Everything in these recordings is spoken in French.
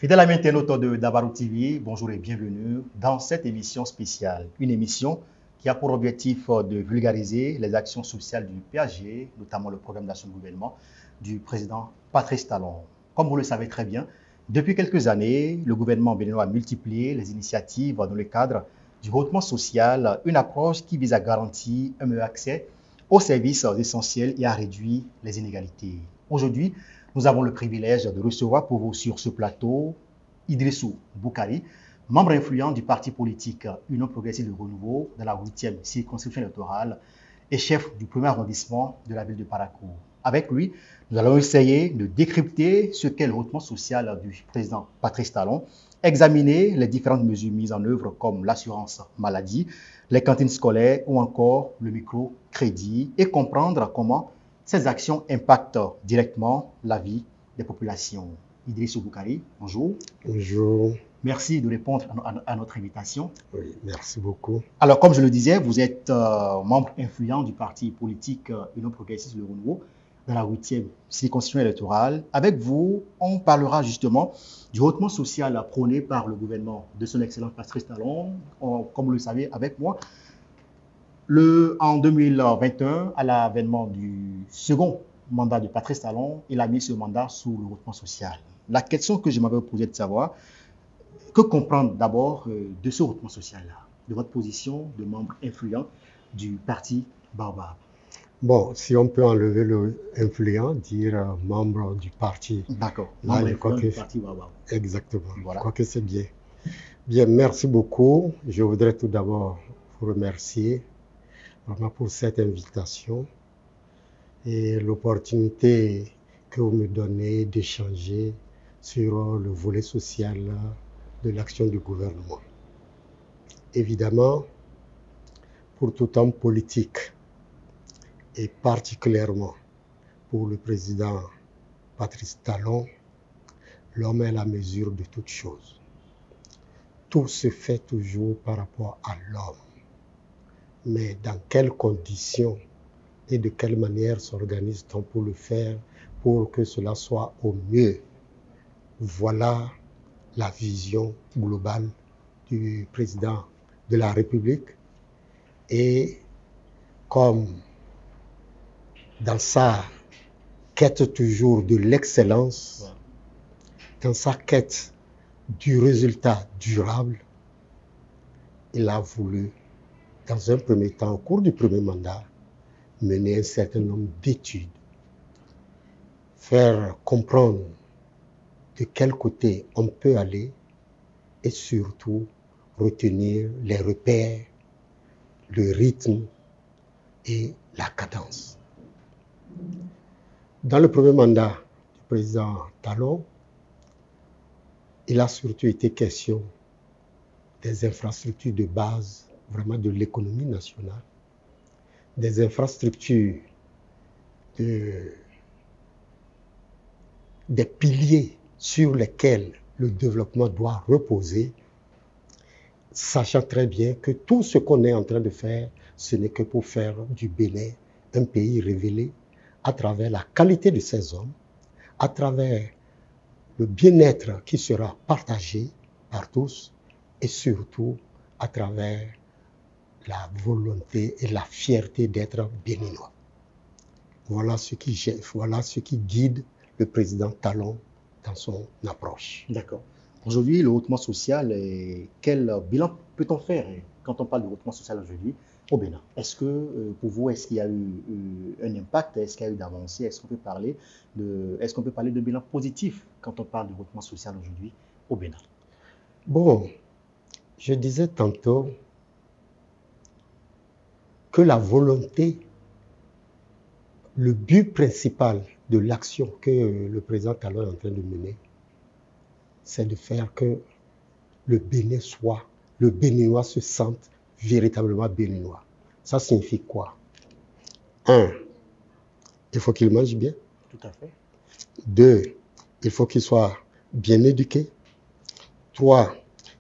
Fidèle ami internaute de Dabarou TV, bonjour et bienvenue dans cette émission spéciale. Une émission qui a pour objectif de vulgariser les actions sociales du PAG, notamment le programme d'action de gouvernement du président Patrice Talon. Comme vous le savez très bien, depuis quelques années, le gouvernement béninois a multiplié les initiatives dans le cadre du hautement social, une approche qui vise à garantir un meilleur accès aux services essentiels et à réduire les inégalités. Aujourd'hui, nous avons le privilège de recevoir pour vous sur ce plateau Idrissou Boukari, membre influent du parti politique Union Progressive de Renouveau dans la 8e circonscription électorale et chef du premier arrondissement de la ville de Parakou. Avec lui, nous allons essayer de décrypter ce qu'est le hautement social du président Patrice Talon, examiner les différentes mesures mises en œuvre comme l'assurance maladie, les cantines scolaires ou encore le microcrédit et comprendre comment ces actions impactent directement la vie des populations. Idrissou Boukari, bonjour. Bonjour. Merci de répondre à notre invitation. Oui, merci beaucoup. Alors, comme je le disais, vous êtes membre influent du parti politique Union Progressive de Renouveau dans la 8e circonscription électorale. Avec vous, on parlera justement du hautement social prôné par le gouvernement de son Excellence Patrice Talon. Comme vous le savez, avec moi, en 2021, à l'avènement du second mandat de Patrice Talon, il a mis ce mandat sous le hautement social. La question que je m'avais posée de savoir, que comprendre d'abord de ce hautement social-là, de votre position de membre influent du parti Baobab? Bon, si on peut enlever le influent, dire membre du parti. D'accord, membre influent du parti Baobab. Exactement, voilà. Je crois que c'est bien. Bien, merci beaucoup. Je voudrais tout d'abord vous remercier vraiment pour cette invitation et l'opportunité que vous me donnez d'échanger sur le volet social de l'action du gouvernement. Évidemment, pour tout homme politique, et particulièrement pour le président Patrice Talon, l'homme est la mesure de toutes choses. Tout se fait toujours par rapport à l'homme. Mais dans quelles conditions et de quelle manière s'organise-t-on pour le faire, pour que cela soit au mieux? Voilà la vision globale du président de la République. Et comme dans sa quête toujours de l'excellence, dans sa quête du résultat durable, il a voulu, dans un premier temps, au cours du premier mandat, mener un certain nombre d'études, faire comprendre de quel côté on peut aller et surtout retenir les repères, le rythme et la cadence. Dans le premier mandat du président Talon, il a surtout été question des infrastructures de base, vraiment de l'économie nationale, des infrastructures, des piliers sur lesquels le développement doit reposer, sachant très bien que tout ce qu'on est en train de faire, ce n'est que pour faire du Bénin un pays révélé à travers la qualité de ses hommes, à travers le bien-être qui sera partagé par tous et surtout à travers la volonté et la fierté d'être béninois. Voilà ce qui guide le président Talon dans son approche. D'accord. Aujourd'hui, le hautement social, quel bilan peut-on faire quand on parle de hautement social aujourd'hui au Bénin? Est-ce que, pour vous, est-ce qu'il y a eu un impact? Est-ce qu'il y a eu d'avancées? Est-ce qu'on peut parler de bilan positif quand on parle de hautement social aujourd'hui au Bénin? Bon, je disais tantôt que la volonté, le but principal de l'action que le président Talon est en train de mener, c'est de faire que le Béninois se sente véritablement béninois. Ça signifie quoi? 1, il faut qu'il mange bien. Tout à fait. 2, il faut qu'il soit bien éduqué. 3,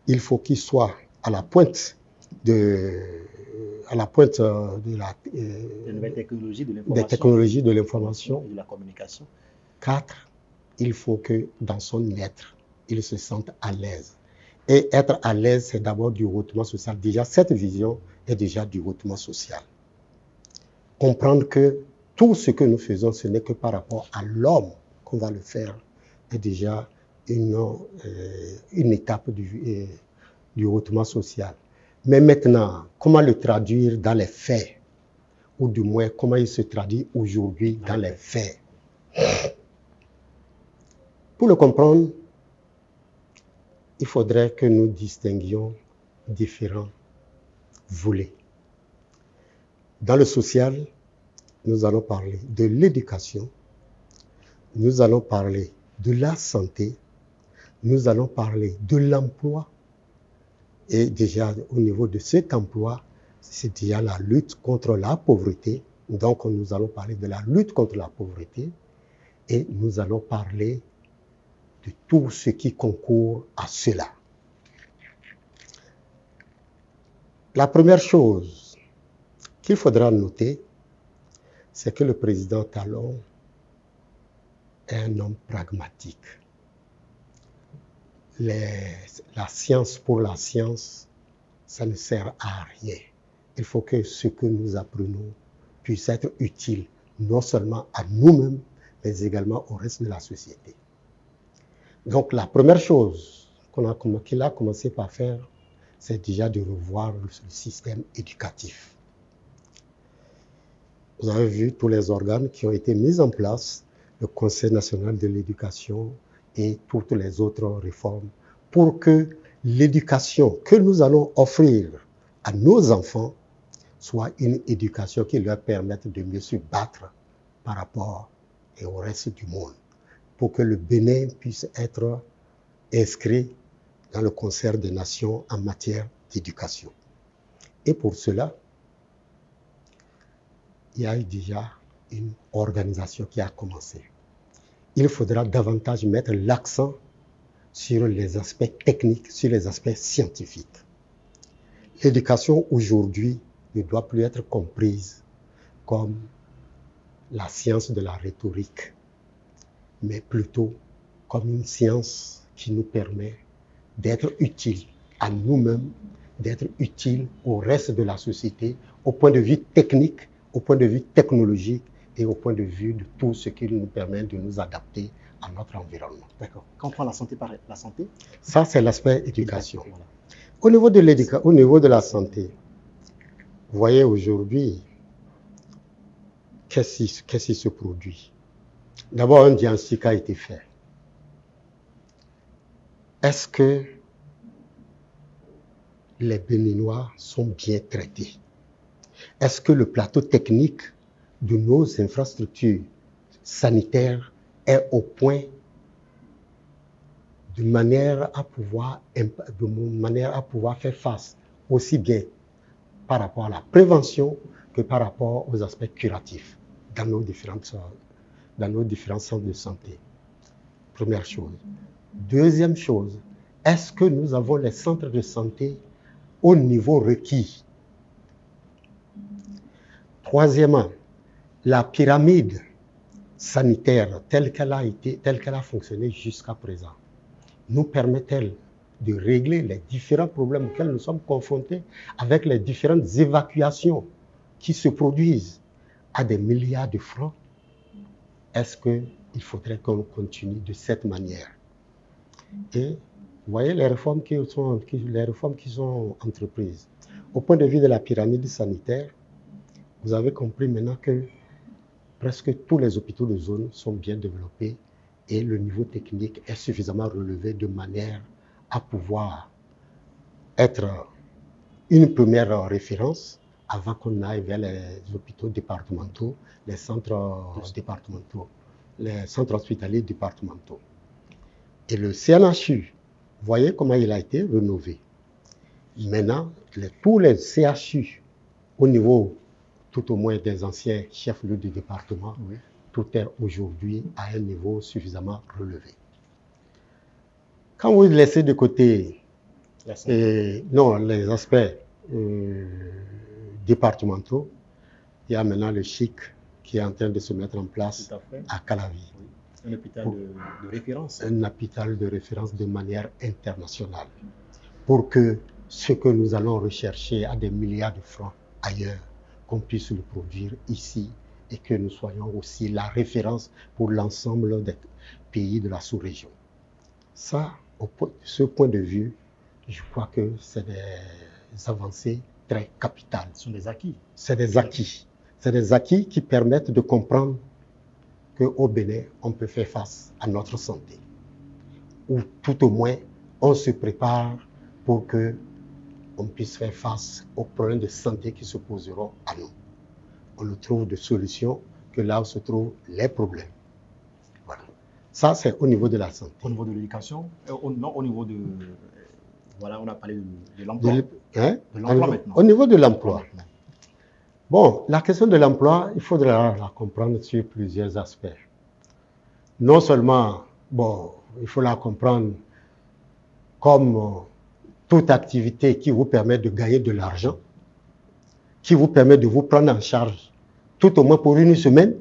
il faut qu'il soit à la pointe des nouvelles technologies de l'information et de la communication. 4, il faut que dans son être, ils se sentent à l'aise. Et être à l'aise, c'est d'abord du hautement social. Déjà, cette vision est déjà du hautement social. Comprendre que tout ce que nous faisons, ce n'est que par rapport à l'homme qu'on va le faire, est déjà une étape du hautement social. Mais maintenant, comment le traduire dans les faits? Ou du moins, comment il se traduit aujourd'hui dans les faits? Pour le comprendre, il faudrait que nous distinguions différents volets. Dans le social, nous allons parler de l'éducation, nous allons parler de la santé, nous allons parler de l'emploi. Et déjà, au niveau de cet emploi, c'est déjà la lutte contre la pauvreté. Donc, nous allons parler de la lutte contre la pauvreté et nous allons parler de tout ce qui concourt à cela. La première chose qu'il faudra noter, c'est que le président Talon est un homme pragmatique. La science pour la science, ça ne sert à rien. Il faut que ce que nous apprenons puisse être utile, non seulement à nous-mêmes, mais également au reste de la société. Donc la première chose qu'il a commencé par faire, c'est déjà de revoir le système éducatif. Vous avez vu tous les organes qui ont été mis en place, le Conseil national de l'éducation et toutes les autres réformes, pour que l'éducation que nous allons offrir à nos enfants soit une éducation qui leur permette de mieux se battre par rapport au reste du monde, pour que le Bénin puisse être inscrit dans le concert des nations en matière d'éducation. Et pour cela, il y a eu déjà une organisation qui a commencé. Il faudra davantage mettre l'accent sur les aspects techniques, sur les aspects scientifiques. L'éducation aujourd'hui ne doit plus être comprise comme la science de la rhétorique, mais plutôt comme une science qui nous permet d'être utile à nous-mêmes, d'être utile au reste de la société, au point de vue technique, au point de vue technologique et au point de vue de tout ce qui nous permet de nous adapter à notre environnement. D'accord. Quand on prend la santé par la santé? Ça, c'est l'aspect éducation. Voilà. Au niveau de la santé, vous voyez aujourd'hui, qu'est-ce qui se produit? D'abord, un diagnostic a été fait. Est-ce que les Béninois sont bien traités? Est-ce que le plateau technique de nos infrastructures sanitaires est au point de manière à pouvoir faire face aussi bien par rapport à la prévention que par rapport aux aspects curatifs dans nos différents centres de santé? Première chose. Deuxième chose, est-ce que nous avons les centres de santé au niveau requis? Troisièmement, la pyramide sanitaire telle qu'elle a fonctionné jusqu'à présent, nous permet-elle de régler les différents problèmes auxquels nous sommes confrontés avec les différentes évacuations qui se produisent à des milliards de francs? Est-ce qu'il faudrait qu'on continue de cette manière? Et vous voyez les réformes qui sont entreprises. Au point de vue de la pyramide sanitaire, vous avez compris maintenant que presque tous les hôpitaux de zone sont bien développés et le niveau technique est suffisamment relevé de manière à pouvoir être une première référence avant qu'on aille vers les hôpitaux départementaux, les centres hospitaliers départementaux. Et le CNHU, vous voyez comment il a été rénové. Maintenant, tous les CHU au niveau tout au moins des anciens chefs-lieux du département, oui, tout est aujourd'hui à un niveau suffisamment relevé. Quand vous laissez de côté les aspects départementaux, il y a maintenant le CHIC qui est en train de se mettre en place à Calavi. Oui. Un hôpital de référence. Un hôpital de référence de manière internationale. Pour que ce que nous allons rechercher à des milliards de francs ailleurs, qu'on puisse le produire ici et que nous soyons aussi la référence pour l'ensemble des pays de la sous-région. Ça, de ce point de vue, je crois que c'est des avancées très capitales. Ce sont des acquis. C'est des acquis. C'est des acquis qui permettent de comprendre qu'au Bénin, on peut faire face à notre santé. Ou tout au moins, on se prépare pour qu'on puisse faire face aux problèmes de santé qui se poseront à nous. On ne trouve de solution que là où se trouvent les problèmes. Voilà. Ça, c'est au niveau de la santé. Au niveau de l'éducation, non, au niveau de... Voilà, on a parlé de l'emploi. De l'emploi maintenant. Au niveau de l'emploi. Bon, la question de l'emploi, il faudra la comprendre sur plusieurs aspects. Non seulement, bon, il faut la comprendre comme toute activité qui vous permet de gagner de l'argent, qui vous permet de vous prendre en charge tout au moins pour une semaine,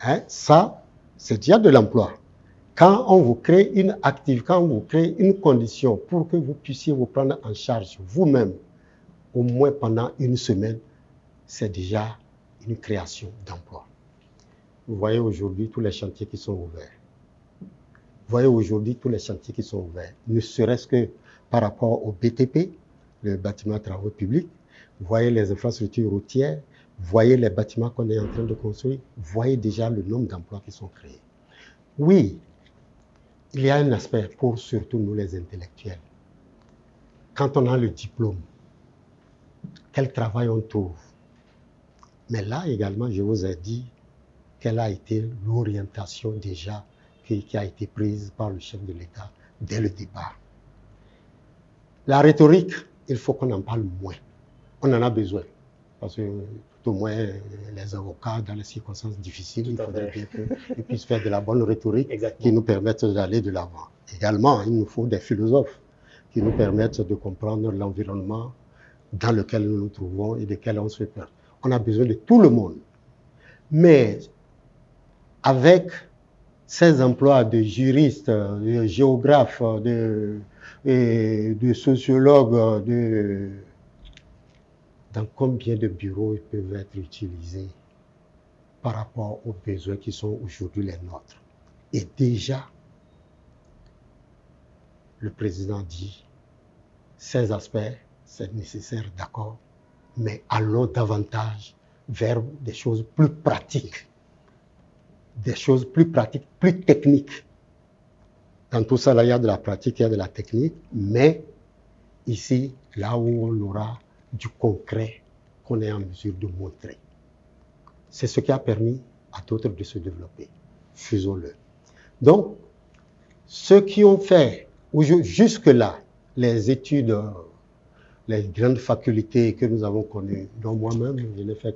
hein, ça, c'est déjà de l'emploi. Quand on vous crée une activité, quand on vous crée une condition pour que vous puissiez vous prendre en charge vous-même, au moins pendant une semaine, c'est déjà une création d'emploi. Vous voyez aujourd'hui tous les chantiers qui sont ouverts. Vous voyez aujourd'hui tous les chantiers qui sont ouverts, ne serait-ce que par rapport au BTP, le bâtiment travaux publics. Vous voyez les infrastructures routières, vous voyez les bâtiments qu'on est en train de construire, vous voyez déjà le nombre d'emplois qui sont créés. Oui, il y a un aspect pour surtout nous les intellectuels. Quand on a le diplôme, quel travail on trouve? Mais là également, je vous ai dit quelle a été l'orientation déjà qui a été prise par le chef de l'État dès le départ. La rhétorique, il faut qu'on en parle moins. On en a besoin. Parce que tout au moins, les avocats, dans les circonstances difficiles, il faudrait bien qu'ils puissent faire de la bonne rhétorique qui nous permette d'aller de l'avant. Également, il nous faut des philosophes qui nous permettent de comprendre l'environnement dans lequel nous nous trouvons et desquels on se fait peur. On a besoin de tout le monde. Mais avec ces emplois de juristes, de géographes, de sociologues, dans combien de bureaux ils peuvent être utilisés par rapport aux besoins qui sont aujourd'hui les nôtres. Et déjà, le président dit, ces aspects, c'est nécessaire, d'accord, mais allons davantage vers des choses plus pratiques. Des choses plus pratiques, plus techniques. Dans tout ça, là, il y a de la pratique, il y a de la technique, mais ici, là où on aura du concret qu'on est en mesure de montrer. C'est ce qui a permis à d'autres de se développer. Faisons-le. Donc, ceux qui ont fait jusque-là les études, les grandes facultés que nous avons connues, dont moi-même, j'ai fait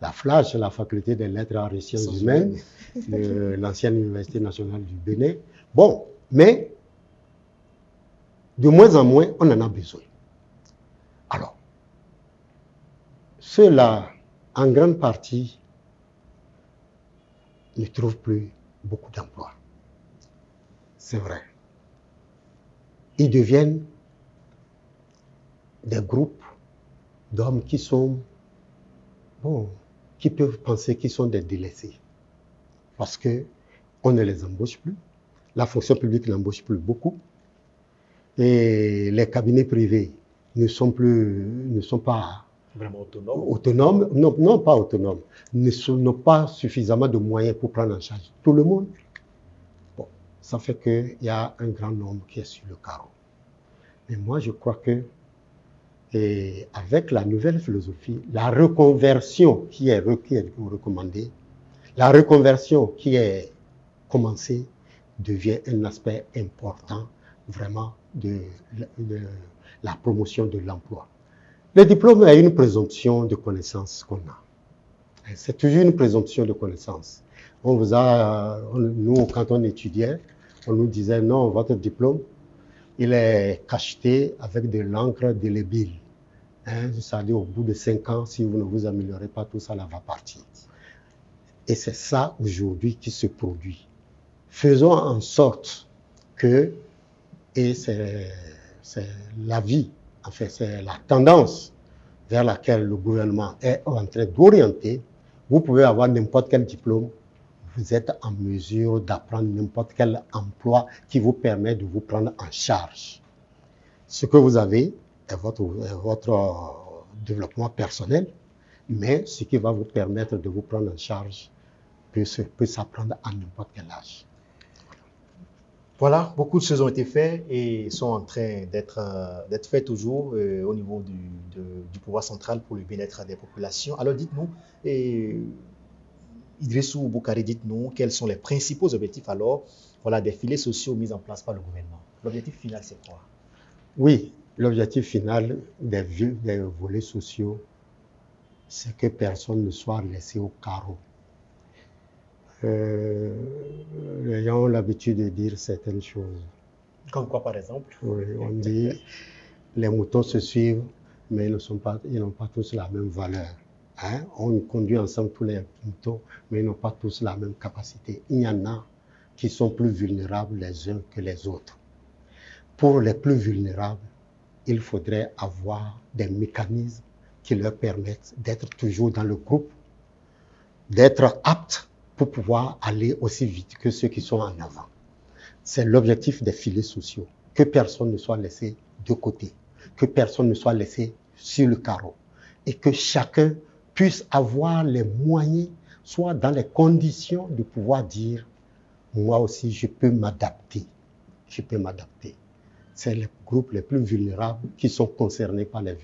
la FLASH, la faculté des lettres et sciences humaines, de l'ancienne Université nationale du Bénin. Bon, mais de moins en moins, on en a besoin. Alors, ceux-là, en grande partie, ne trouvent plus beaucoup d'emplois. C'est vrai. Ils deviennent des groupes d'hommes qui sont, bon, qui peuvent penser qu'ils sont des délaissés. Parce qu'on ne les embauche plus. La fonction publique n'embauche plus beaucoup. Et les cabinets privés ne sont pas vraiment autonomes. Non, pas autonomes. N'ont pas suffisamment de moyens pour prendre en charge tout le monde. Bon, ça fait qu'il y a un grand nombre qui est sur le carreau. Mais moi, je crois que avec la nouvelle philosophie, la reconversion qui est recommandée, la reconversion qui est commencée devient un aspect important vraiment de la promotion de l'emploi. Le diplôme est une présomption de connaissance qu'on a. C'est toujours une présomption de connaissance. Nous, quand on étudiait, on nous disait non, votre diplôme, il est cacheté avec de l'encre délébile. C'est-à-dire au bout de 5 ans, si vous ne vous améliorez pas, tout ça là va partir. Et c'est ça aujourd'hui qui se produit. Faisons en sorte que, et c'est l'avis, en fait c'est la tendance vers laquelle le gouvernement est en train d'orienter, vous pouvez avoir n'importe quel diplôme, vous êtes en mesure d'apprendre n'importe quel emploi qui vous permet de vous prendre en charge. Ce que vous avez est votre développement personnel, mais ce qui va vous permettre de vous prendre en charge peut s'apprendre à n'importe quel âge. Voilà, beaucoup de choses ont été faites et sont en train d'être faites toujours au niveau du pouvoir central pour le bien-être des populations. Alors dites-nous, Idrissou Boukari, dites-nous quels sont les principaux objectifs alors des filets sociaux mis en place par le gouvernement. L'objectif final, c'est quoi? Oui, l'objectif final des volets sociaux, c'est que personne ne soit laissé au carreau. Les gens ont l'habitude de dire certaines choses. Comme quoi, par exemple? Oui, on dit les moutons se suivent, mais ils n'ont pas tous la même valeur. Hein? On conduit ensemble tous les moutons, mais ils n'ont pas tous la même capacité. Il y en a qui sont plus vulnérables les uns que les autres. Pour les plus vulnérables, il faudrait avoir des mécanismes qui leur permettent d'être toujours dans le groupe, d'être aptes pour pouvoir aller aussi vite que ceux qui sont en avant. C'est l'objectif des filets sociaux, que personne ne soit laissé de côté, que personne ne soit laissé sur le carreau et que chacun puisse avoir les moyens, soit dans les conditions de pouvoir dire « moi aussi je peux m'adapter ». C'est les groupes les plus vulnérables qui sont concernés par les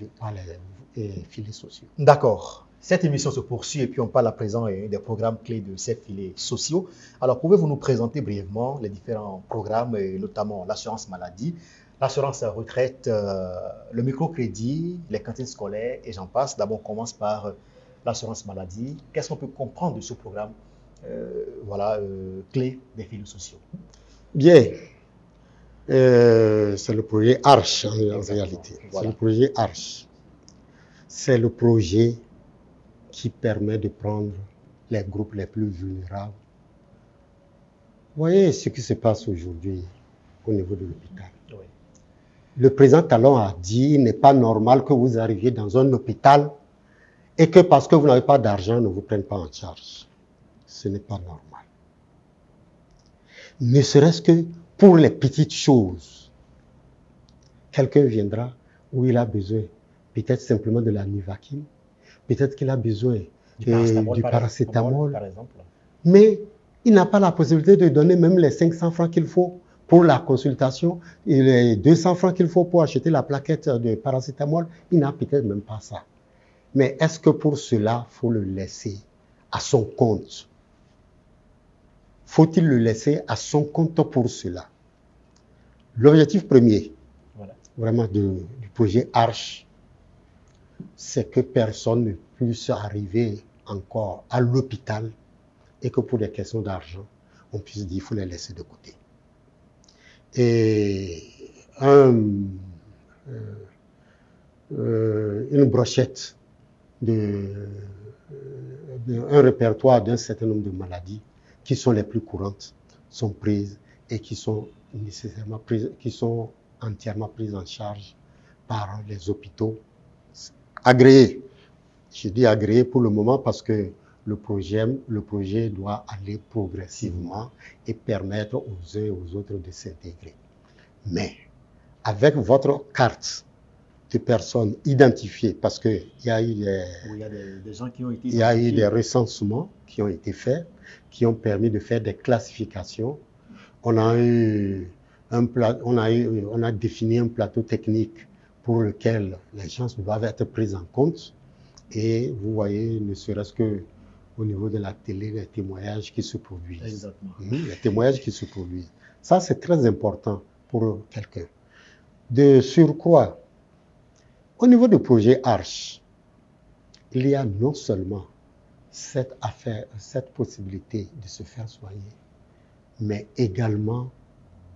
filets sociaux. D'accord. Cette émission se poursuit et puis on parle à présent des programmes clés de ces filets sociaux. Alors, pouvez-vous nous présenter brièvement les différents programmes, notamment l'assurance maladie, l'assurance retraite, le microcrédit, les cantines scolaires et j'en passe. D'abord, on commence par l'assurance maladie. Qu'est-ce qu'on peut comprendre de ce programme clé des filets sociaux? Bien. C'est le projet ARCH en réalité. Voilà. C'est le projet ARCH. C'est le projet qui permet de prendre les groupes les plus vulnérables. Vous voyez ce qui se passe aujourd'hui au niveau de l'hôpital. Oui. Le président Talon a dit il n'est pas normal que vous arriviez dans un hôpital et que parce que vous n'avez pas d'argent, ne vous prennent pas en charge. Ce n'est pas normal. Ne serait-ce que pour les petites choses. Quelqu'un viendra où il a besoin peut-être simplement de la Nivaquine, peut-être qu'il a besoin du paracétamol, par exemple. Mais il n'a pas la possibilité de donner même les 500 francs qu'il faut pour la consultation et les 200 francs qu'il faut pour acheter la plaquette de paracétamol. Il n'a peut-être même pas ça. Mais est-ce que pour cela, il faut le laisser à son compte? Faut-il le laisser à son compte pour cela? L'objectif premier, vraiment du projet ARCH, c'est que personne ne puisse arriver encore à l'hôpital et que pour des questions d'argent, on puisse dire qu'il faut les laisser de côté. Et une brochette, un répertoire d'un certain nombre de maladies qui sont les plus courantes sont prises et qui sont nécessairement prises, qui sont entièrement prises en charge par les hôpitaux agréés. Je dis agréés pour le moment parce que le projet doit aller progressivement et permettre aux uns et aux autres de s'intégrer. Mais avec votre carte de personnes identifiées, parce qu'il y a eu des gens qui ont été il y a eu des recensements qui ont été faits, qui ont permis de faire des classifications. On a défini un plateau technique pour lequel les gens doivent être pris en compte. Et vous voyez, ne serait-ce que au niveau de la télé, les témoignages qui se produisent. Exactement. Les témoignages qui se produisent. Ça, c'est très important pour quelqu'un. De surcroît, au niveau du projet ARCH, il y a non seulement cette possibilité de se faire soigner, mais également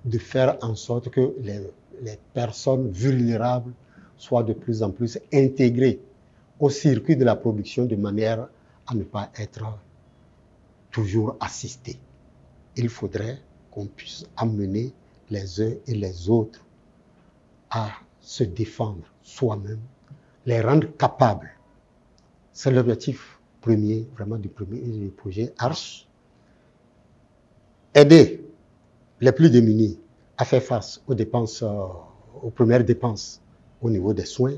de faire en sorte que les personnes vulnérables soient de plus en plus intégrées au circuit de la production de manière à ne pas être toujours assister. Il faudrait qu'on puisse amener les uns et les autres à se défendre soi-même, les rendre capables. C'est l'objectif premier, vraiment du projet Arche. Aider les plus démunis à faire face aux dépenses, aux premières dépenses au niveau des soins,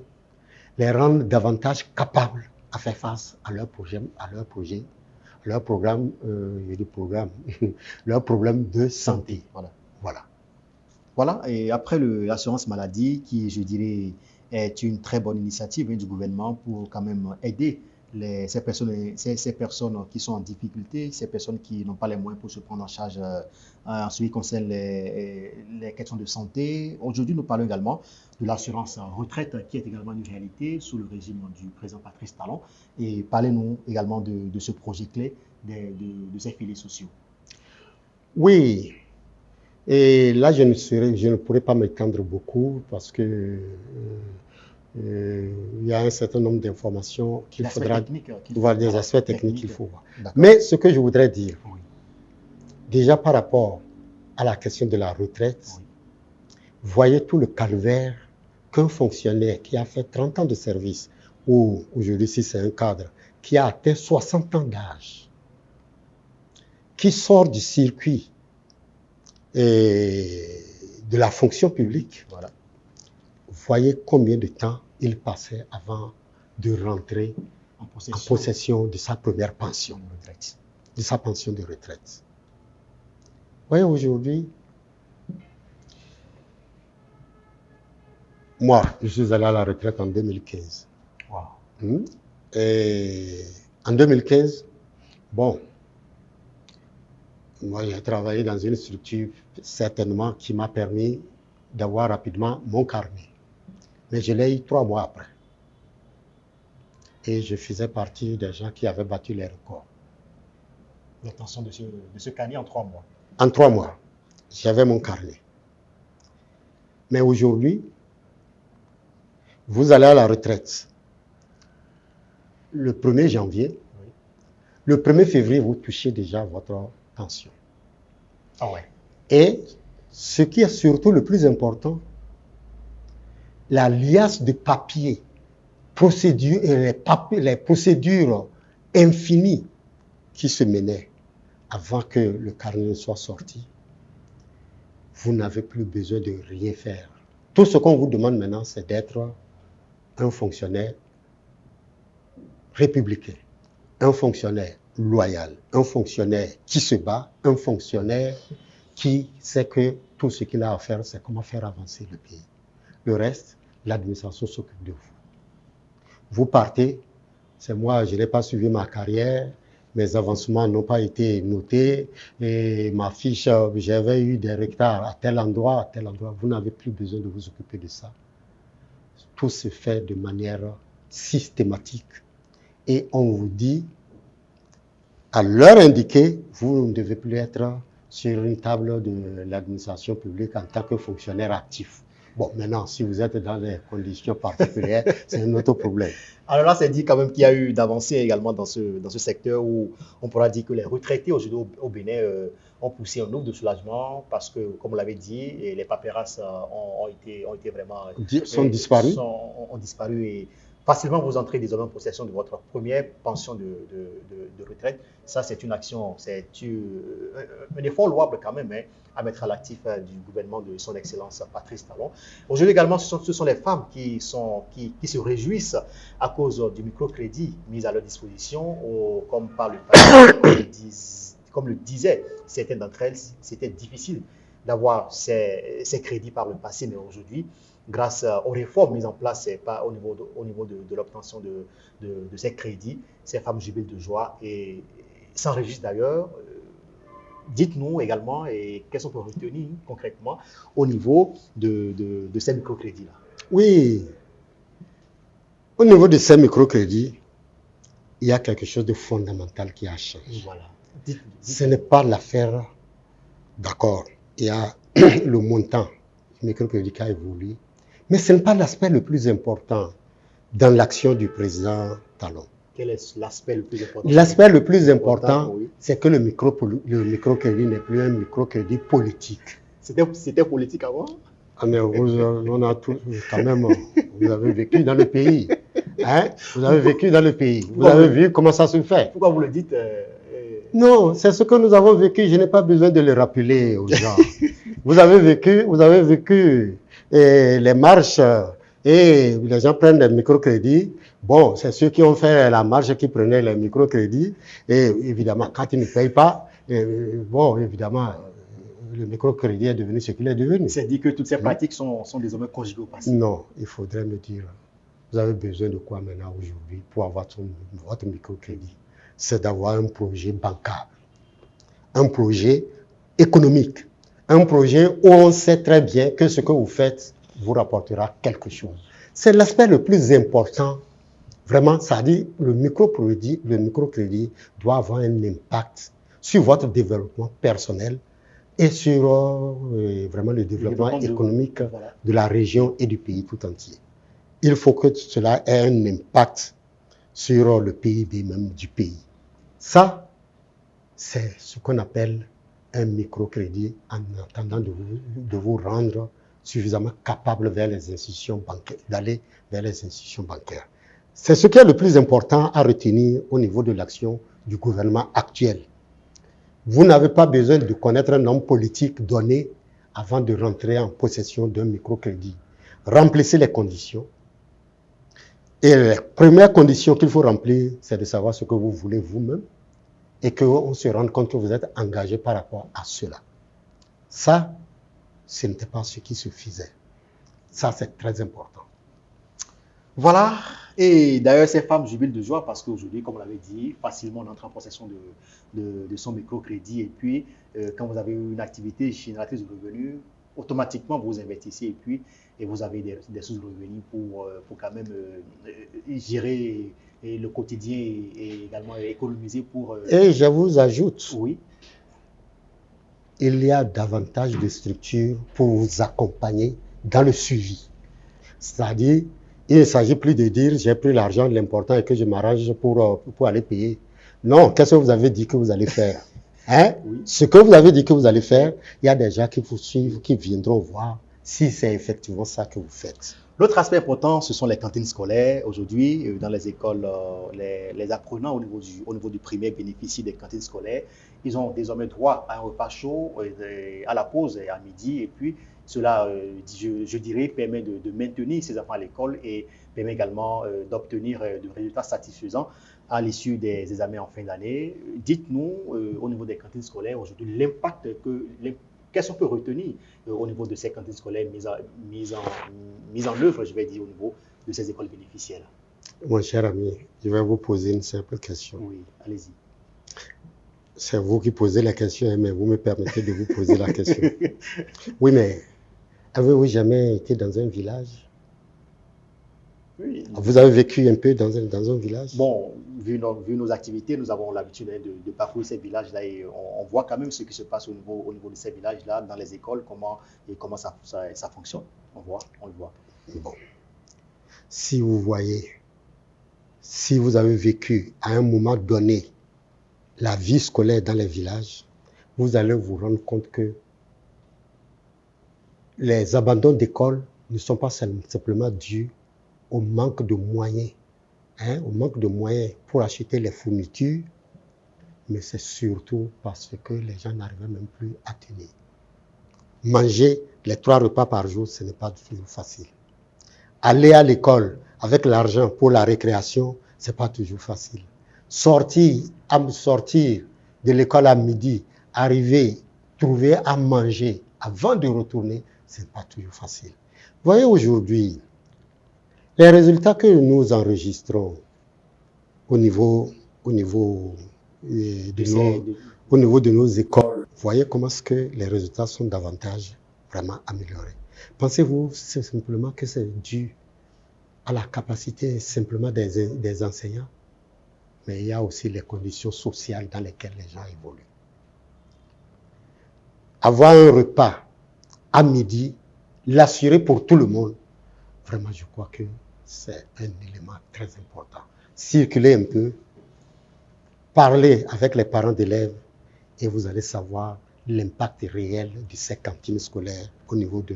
les rendre davantage capables à faire face à leurs projets, leur problème de santé. Voilà, et après l'assurance maladie, qui, je dirais, est une très bonne initiative du gouvernement pour quand même aider ces personnes qui sont en difficulté, ces personnes qui n'ont pas les moyens pour se prendre en charge en ce qui concerne les questions de santé. Aujourd'hui, nous parlons également de l'assurance retraite qui est également une réalité sous le régime du président Patrice Talon. Et parlez-nous également de ce projet clé de ces filets sociaux. Oui, et là je ne pourrais pas m'étendre beaucoup parce que il y a un certain nombre d'informations qu'il faudra voir, des aspects techniques qu'il faut voir. Mais ce que je voudrais dire, déjà par rapport à la question de la retraite, voyez tout le calvaire qu'un fonctionnaire qui a fait 30 ans de service, ou aujourd'hui si c'est un cadre, qui a atteint 60 ans d'âge, qui sort du circuit et de la fonction publique, voyez combien de temps il passait avant de rentrer en possession de sa première pension de retraite. De sa pension de retraite. Voyez, aujourd'hui, moi, je suis allé à la retraite en 2015. Et en 2015, bon, moi j'ai travaillé dans une structure certainement qui m'a permis d'avoir rapidement mon carnet. Mais je l'ai eu 3 mois après. Et je faisais partie des gens qui avaient battu les records. L'obtention de ce carnet en 3 mois. En 3 mois, j'avais mon carnet. Mais aujourd'hui, vous allez à la retraite. Le 1er janvier, le 1er février, vous touchez déjà votre pension. Ah ouais. Et ce qui est surtout le plus important, la liasse de papiers, les procédures infinies qui se menaient avant que le carnet ne soit sorti, vous n'avez plus besoin de rien faire. Tout ce qu'on vous demande maintenant, c'est d'être un fonctionnaire républicain, un fonctionnaire loyal, un fonctionnaire qui se bat, un fonctionnaire qui sait que tout ce qu'il a à faire, c'est comment faire avancer le pays. Le reste, l'administration s'occupe de vous. Vous partez, c'est moi, je n'ai pas suivi ma carrière, mes avancements n'ont pas été notés, et ma fiche, j'avais eu des retards à tel endroit, à tel endroit. Vous n'avez plus besoin de vous occuper de ça. Tout se fait de manière systématique. Et on vous dit, à l'heure indiquée, vous ne devez plus être sur une table de l'administration publique en tant que fonctionnaire actif. Bon, maintenant, si vous êtes dans des conditions particulières, c'est un autre problème. Alors là, c'est dit quand même qu'il y a eu d'avancées également dans ce secteur où on pourra dire que les retraités aujourd'hui au Bénin ont poussé un ouf de soulagement parce que, comme vous l'avez dit, les paperasses ont été vraiment... sont disparus. Ont disparu et facilement vous entrez désormais en possession de votre première pension de retraite. Ça, c'est une action, c'est un effort louable quand même, hein, à mettre à l'actif du gouvernement de son Excellence Patrice Talon. Aujourd'hui également, ce sont les femmes qui se réjouissent à cause du microcrédit mis à leur disposition, comme par le passé, comme le disaient certaines d'entre elles, c'était difficile d'avoir ces crédits par le passé, mais aujourd'hui, grâce aux réformes mises en place au niveau de l'obtention de ces crédits, ces femmes jubilent de joie et s'enregistrent d'ailleurs. Dites-nous également qu'est-ce qu'on peut retenir concrètement au niveau de ces microcrédits-là. Oui, au niveau de ces microcrédits, il y a quelque chose de fondamental qui a changé. Voilà. Ce n'est pas l'affaire, d'accord, il y a le montant du microcrédit qui a évolué, mais ce n'est pas l'aspect le plus important dans l'action du président Talon. Quel est l'aspect le plus important? L'aspect le plus important, oui. c'est que le microcrédit n'est plus un microcrédit politique. C'était politique avant? Ah mais on a tout, quand même, vous avez vécu dans le pays. Hein? Vous avez vécu dans le pays. Vous avez vu comment ça se fait. Pourquoi vous le dites Non, c'est ce que nous avons vécu. Je n'ai pas besoin de le rappeler aux gens. Vous avez vécu les marches et les gens prennent des microcrédits. Bon, c'est ceux qui ont fait la marche qui prenaient les microcrédits. Et évidemment, quand ils ne payent pas, bon, évidemment, le microcrédit est devenu ce qu'il est devenu. C'est dit que toutes ces pratiques sont désormais conjuguées au passé. Non, il faudrait me dire, vous avez besoin de quoi maintenant aujourd'hui pour avoir votre microcrédit? C'est d'avoir un projet bancable, un projet économique, un projet où on sait très bien que ce que vous faites vous rapportera quelque chose. C'est l'aspect le plus important. Vraiment, ça dit, le microcrédit doit avoir un impact sur votre développement personnel et sur vraiment le développement économique de la région et du pays tout entier. Il faut que cela ait un impact sur le PIB même du pays. Ça, c'est ce qu'on appelle un microcrédit en attendant de vous rendre suffisamment capable vers les institutions bancaires, d'aller vers les institutions bancaires. C'est ce qui est le plus important à retenir au niveau de l'action du gouvernement actuel. Vous n'avez pas besoin de connaître un homme politique donné avant de rentrer en possession d'un microcrédit. Remplissez les conditions. Et la première condition qu'il faut remplir, c'est de savoir ce que vous voulez vous-même et qu'on se rende compte que vous êtes engagé par rapport à cela. Ça, ce n'était pas ce qui se faisait. Ça, c'est très important. Voilà. Et d'ailleurs, ces femmes jubilent de joie parce qu'aujourd'hui, comme on l'avait dit, facilement on entre en possession de son microcrédit. Et puis, quand vous avez une activité génératrice de revenus, automatiquement vous investissez et vous avez des sources de revenus pour quand même gérer le quotidien et également économiser pour... Et je vous ajoute, oui. Il y a davantage de structures pour vous accompagner dans le suivi. C'est-à-dire, il ne s'agit plus de dire j'ai pris l'argent, l'important est que je m'arrange pour aller payer. Non, qu'est-ce que vous avez dit que vous allez faire? Hein? Oui. Ce que vous avez dit que vous allez faire, il y a des gens qui vous suivent, qui viendront voir si c'est effectivement ça que vous faites. L'autre aspect important, ce sont les cantines scolaires. Aujourd'hui, dans les écoles, les apprenants au niveau du primaire bénéficient des cantines scolaires. Ils ont désormais droit à un repas chaud à la pause et à midi. Et puis, cela, je dirais, permet de maintenir ces enfants à l'école et permet également d'obtenir de résultats satisfaisants à l'issue des examens en fin d'année. Dites-nous, au niveau des cantines scolaires, aujourd'hui, l'impact qu'est-ce qu'on peut retenir au niveau de ces cantines scolaires mises en œuvre, je vais dire, au niveau de ces écoles bénéficiaires? Mon cher ami, je vais vous poser une simple question. Oui, allez-y. C'est vous qui posez la question, mais vous me permettez de vous poser la question. Oui, mais avez-vous jamais été dans un village? Oui. Vous avez vécu un peu dans un village? Bon, vu nos activités, nous avons l'habitude de parcourir ces villages-là et on voit quand même ce qui se passe au niveau de ces villages-là, dans les écoles, comment ça fonctionne. On le voit. Bon. Si vous voyez, si vous avez vécu à un moment donné la vie scolaire dans les villages, vous allez vous rendre compte que les abandons d'école ne sont pas simplement dus au manque de moyens, au manque de moyens pour acheter les fournitures, mais c'est surtout parce que les gens n'arrivaient même plus à tenir. Manger les 3 repas par jour, ce n'est pas toujours facile. Aller à l'école avec l'argent pour la récréation, ce n'est pas toujours facile. Sortir de l'école à midi, arriver, trouver à manger avant de retourner, ce n'est pas toujours facile. Voyez aujourd'hui, les résultats que nous enregistrons au niveau de nos écoles, voyez comment est-ce que les résultats sont davantage vraiment améliorés. Pensez-vous simplement que c'est dû à la capacité simplement des enseignants? Mais il y a aussi les conditions sociales dans lesquelles les gens évoluent. Avoir un repas à midi, l'assurer pour tout le monde, vraiment je crois que c'est un élément très important. circuler un peu, parler avec les parents d'élèves et vous allez savoir l'impact réel de ces cantines scolaires au niveau de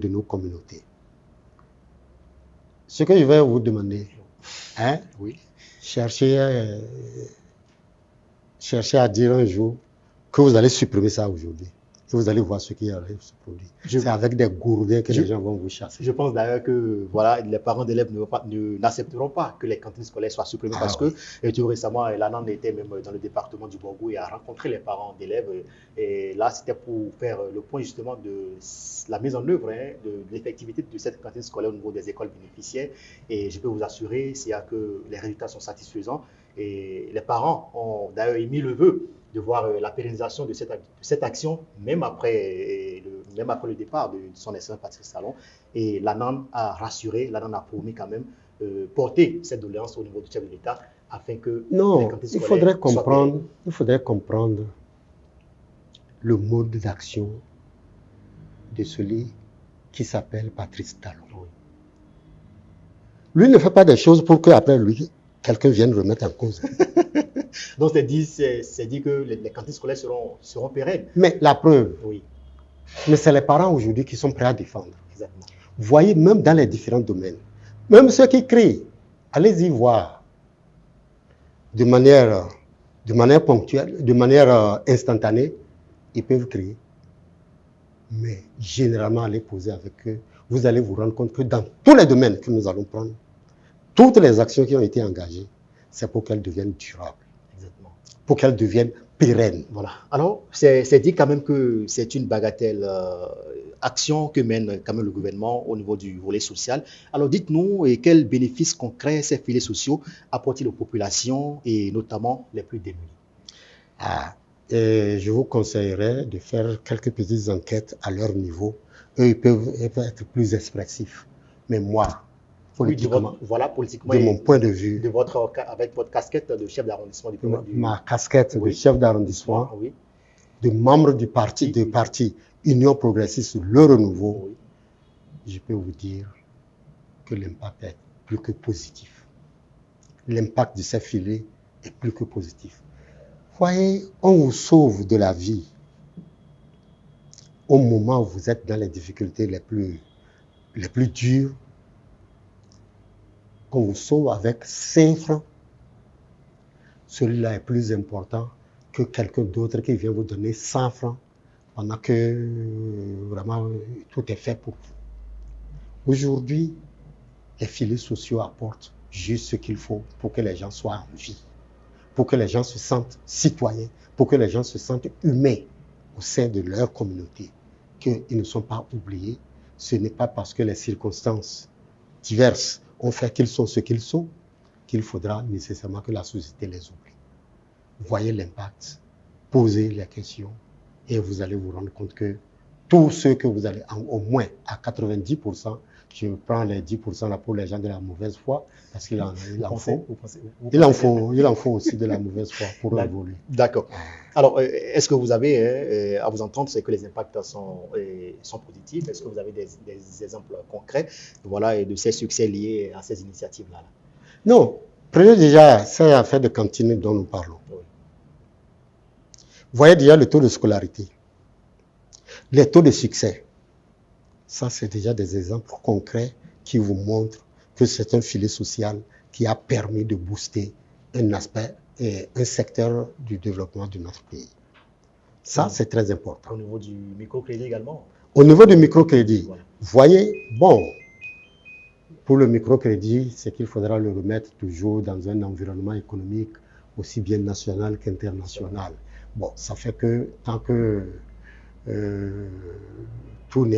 nos communautés. Ce que je vais vous demander, Oui. cherchez à dire un jour que vous allez supprimer ça aujourd'hui. Et vous allez voir ce qui arrive se produire. C'est avec des gourdins que les gens vont vous chasser. Je pense d'ailleurs que voilà, les parents d'élèves n'accepteront pas que les cantines scolaires soient supprimées parce que tout récemment, l'ANAN était même dans le département du Borgou et a rencontré les parents d'élèves. Et là, c'était pour faire le point justement de la mise en œuvre de l'effectivité de cette cantine scolaire au niveau des écoles bénéficiaires. Et je peux vous assurer, c'est que les résultats sont satisfaisants. Et les parents ont d'ailleurs émis le vœu de voir la pérennisation de cette action, même après le départ de son excellence Patrice Talon. Et l'ANAN a rassuré, l'ANAN a promis quand même porter cette doléance au niveau du chef de l'État afin que non, il faudrait comprendre le mode d'action de celui qui s'appelle Patrice Talon. Oui. Lui ne fait pas des choses pour qu'après lui, quelqu'un vienne remettre en cause. Donc c'est dit que les cantines scolaires seront pérennes. Mais la preuve, oui. Mais c'est les parents aujourd'hui qui sont prêts à défendre. Exactement. Vous voyez, même dans les différents domaines, même ceux qui crient, allez-y voir de manière ponctuelle, de manière instantanée, ils peuvent crier. Mais généralement, allez poser avec eux, vous allez vous rendre compte que dans tous les domaines que nous allons prendre, toutes les actions qui ont été engagées, c'est pour qu'elles deviennent durables. Exactement. Pour qu'elles deviennent pérennes. Voilà. Alors, c'est dit quand même que c'est une bagatelle action que mène quand même le gouvernement au niveau du volet social. Alors, dites-nous quels bénéfices concrets ces filets sociaux apportent aux populations et notamment les plus démunis. Je vous conseillerais de faire quelques petites enquêtes à leur niveau. Eux, ils peuvent être plus expressifs. Mais moi, politiquement, politiquement, de mon point de vue, avec votre casquette de chef d'arrondissement ma casquette de chef d'arrondissement, de membre du parti, Union progressiste, le renouveau, je peux vous dire que l'impact est plus que positif. L'impact de ces filets est plus que positif. Voyez, on vous sauve de la vie au moment où vous êtes dans les difficultés les plus dures. On vous sauve avec 5 francs. Celui-là est plus important que quelqu'un d'autre qui vient vous donner 100 francs pendant que vraiment tout est fait pour vous. Aujourd'hui, les filets sociaux apportent juste ce qu'il faut pour que les gens soient en vie, pour que les gens se sentent citoyens, pour que les gens se sentent humains au sein de leur communauté, qu'ils ne sont pas oubliés. Ce n'est pas parce que les circonstances diverses ont fait qu'ils sont ce qu'ils sont qu'il faudra nécessairement que la société les oublie. Voyez l'impact, posez les questions et vous allez vous rendre compte que tous ceux que vous allez, au moins à 90%, je prends les 10% là pour les gens de la mauvaise foi, parce qu'il en faut aussi de la mauvaise foi pour évoluer. D'accord. Alors, est-ce que vous avez, à vous entendre, c'est que les impacts sont positifs? Est-ce que vous avez des exemples concrets, voilà, de ces succès liés à ces initiatives-là? Non. Prenez déjà cette affaire de cantine dont nous parlons. Oui. Vous voyez déjà le taux de scolarité, les taux de succès. Ça, c'est déjà des exemples concrets qui vous montrent que c'est un filet social qui a permis de booster un aspect et un secteur du développement de notre pays. Ça, c'est très important. Au niveau du microcrédit également? Au niveau du microcrédit, voilà. Vous voyez, bon, pour le microcrédit, c'est qu'il faudra le remettre toujours dans un environnement économique aussi bien national qu'international. Bon, ça fait que tant que tout ne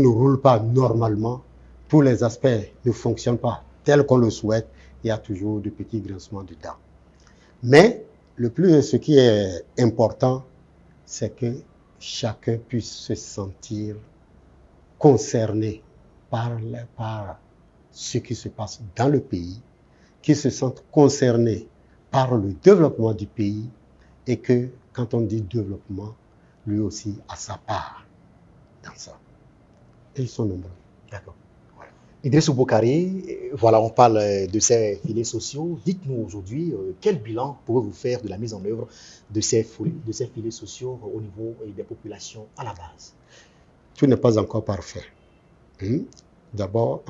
roule pas normalement, tous les aspects ne fonctionnent pas tel qu'on le souhaite, il y a toujours de petits grincements de dents. Mais ce qui est important, c'est que chacun puisse se sentir concerné par ce qui se passe dans le pays, qu'il se sente concerné par le développement du pays et que quand on dit développement, lui aussi a sa part dans ça. Et ils sont nombreux. D'accord. Voilà. Idrissou Boukari, voilà, on parle de ces filets sociaux. Dites-nous aujourd'hui, quel bilan pouvez-vous faire de la mise en œuvre de ces filets sociaux au niveau des populations à la base? Tout n'est pas encore parfait. D'abord,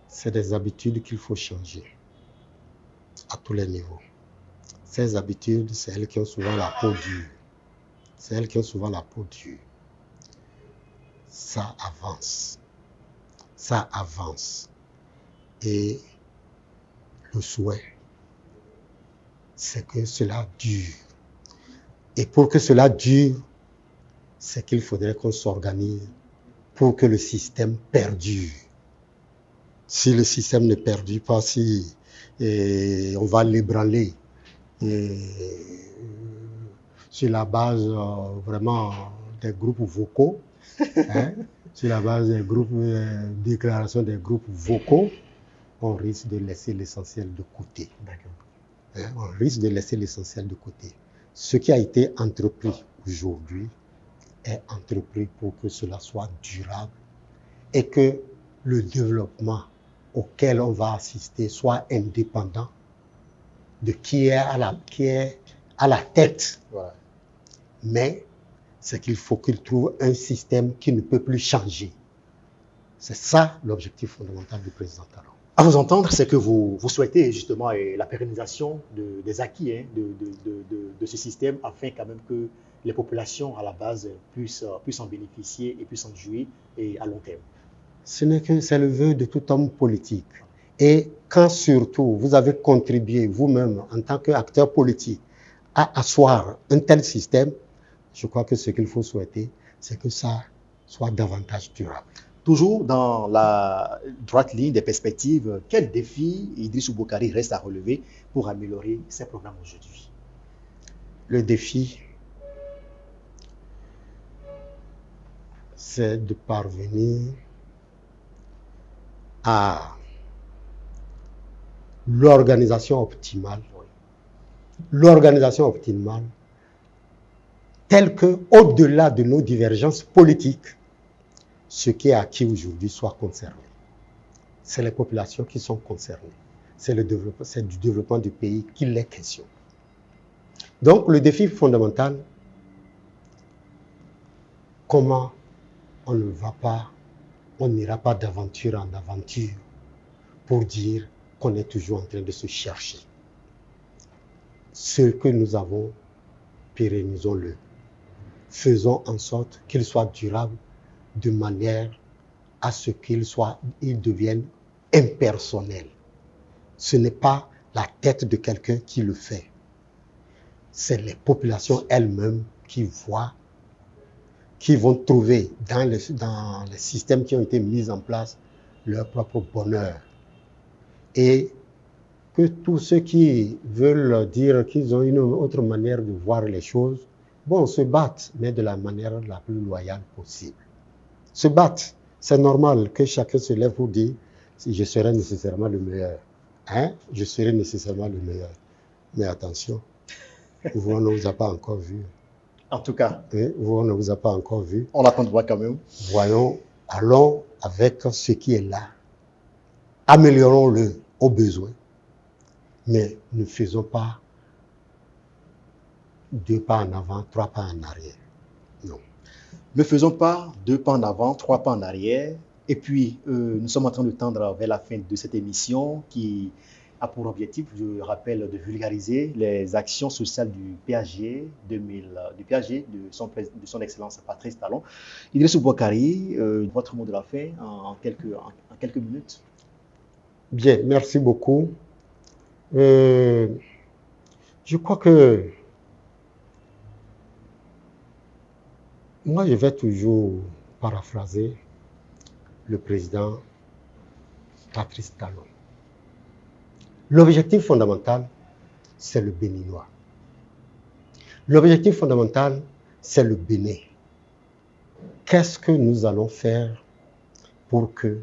c'est des habitudes qu'il faut changer à tous les niveaux. Ces habitudes, c'est elles qui ont souvent la peau dure. C'est elles qui ont souvent la peau dure. Ça avance. Ça avance. Et le souhait, c'est que cela dure. Et pour que cela dure, c'est qu'il faudrait qu'on s'organise pour que le système perdure. Si le système ne perdure pas, si on va l'ébranler sur la base vraiment des groupes vocaux, sur la base des groupes, déclaration des groupes vocaux, on risque de laisser l'essentiel de côté. On risque de laisser l'essentiel de côté. Ce qui a été entrepris aujourd'hui est entrepris pour que cela soit durable et que le développement auquel on va assister soit indépendant de qui est à la tête. Voilà. Mais c'est qu'il faut qu'il trouve un système qui ne peut plus changer. C'est ça l'objectif fondamental du président Talon. À vous entendre, c'est que vous souhaitez justement la pérennisation des acquis de ce système afin quand même que les populations à la base puissent en bénéficier et puissent en jouir et à long terme. C'est le vœu de tout homme politique. Et quand surtout vous avez contribué vous-même en tant qu'acteur politique à asseoir un tel système, je crois que ce qu'il faut souhaiter, c'est que ça soit davantage durable. Toujours dans la droite ligne des perspectives, quel défi Idrissou Boukari reste à relever pour améliorer ces programmes aujourd'hui? Le défi, c'est de parvenir à l'organisation optimale. L'organisation optimale telle que, au-delà de nos divergences politiques, ce qui est acquis aujourd'hui soit conservé. C'est les populations qui sont concernées. C'est du développement du pays qu'il est question. Donc, le défi fondamental, comment on n'ira pas d'aventure en aventure pour dire qu'on est toujours en train de se chercher. Ce que nous avons, pérennisons-le. Faisons en sorte qu'il soit durable de manière à ce qu'il devienne impersonnel. Ce n'est pas la tête de quelqu'un qui le fait. C'est les populations elles-mêmes qui vont trouver dans les systèmes qui ont été mis en place leur propre bonheur. Et que tous ceux qui veulent dire qu'ils ont une autre manière de voir les choses, se battent, mais de la manière la plus loyale possible. Se battent, c'est normal que chacun se lève pour dire si je serai nécessairement le meilleur. Je serai nécessairement le meilleur. Mais attention, vous, on ne vous a pas encore vu. En tout cas, vous, on ne vous a pas encore vu. On attend de voir quand même. Voyons, allons avec ce qui est là. Améliorons-le au besoin. Mais ne faisons pas 2 pas en avant, 3 pas en arrière. Non. Ne faisons pas 2 pas en avant, 3 pas en arrière. Et puis, nous sommes en train de tendre vers la fin de cette émission qui a pour objectif, je rappelle, de vulgariser les actions sociales du PAG, de son Excellence Patrice Talon. Idrissou Boukari, votre mot de la fin en quelques minutes. Bien, merci beaucoup. Je crois que moi, je vais toujours paraphraser le président Patrice Talon. L'objectif fondamental, c'est le Béninois. L'objectif fondamental, c'est le Bénin. Qu'est-ce que nous allons faire pour que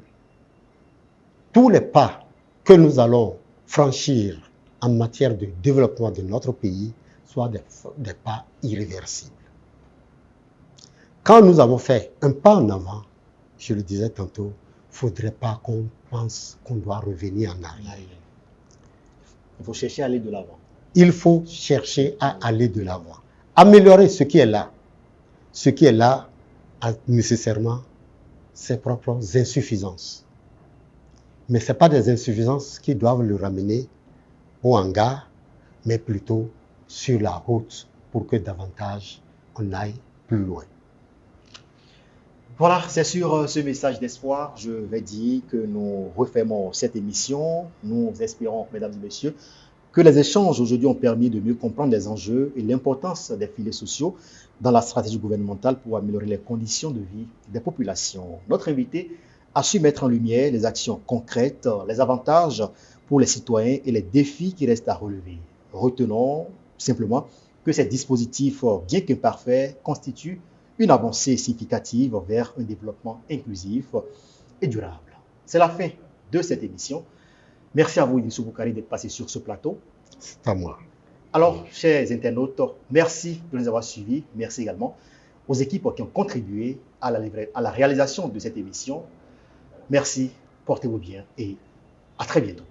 tous les pas que nous allons franchir en matière de développement de notre pays soient des pas irréversibles? Quand nous avons fait un pas en avant, je le disais tantôt, faudrait pas qu'on pense qu'on doit revenir en arrière. Il faut chercher à aller de l'avant. Il faut chercher à aller de l'avant. Améliorer ce qui est là. Ce qui est là a nécessairement ses propres insuffisances. Mais ce n'est pas des insuffisances qui doivent le ramener au hangar, mais plutôt sur la route pour que davantage on aille plus loin. Voilà, c'est sur ce message d'espoir, je vais dire que nous refermons cette émission. Nous espérons, mesdames et messieurs, que les échanges aujourd'hui ont permis de mieux comprendre les enjeux et l'importance des filets sociaux dans la stratégie gouvernementale pour améliorer les conditions de vie des populations. Notre invité a su mettre en lumière les actions concrètes, les avantages pour les citoyens et les défis qui restent à relever. Retenons simplement que ces dispositifs, bien qu'imparfaits, constituent une avancée significative vers un développement inclusif et durable. C'est la fin de cette émission. Merci à vous, Idrissou Boukari, d'être passé sur ce plateau. C'est à moi. Alors, chers internautes, merci de nous avoir suivis. Merci également aux équipes qui ont contribué à la réalisation de cette émission. Merci, portez-vous bien et à très bientôt.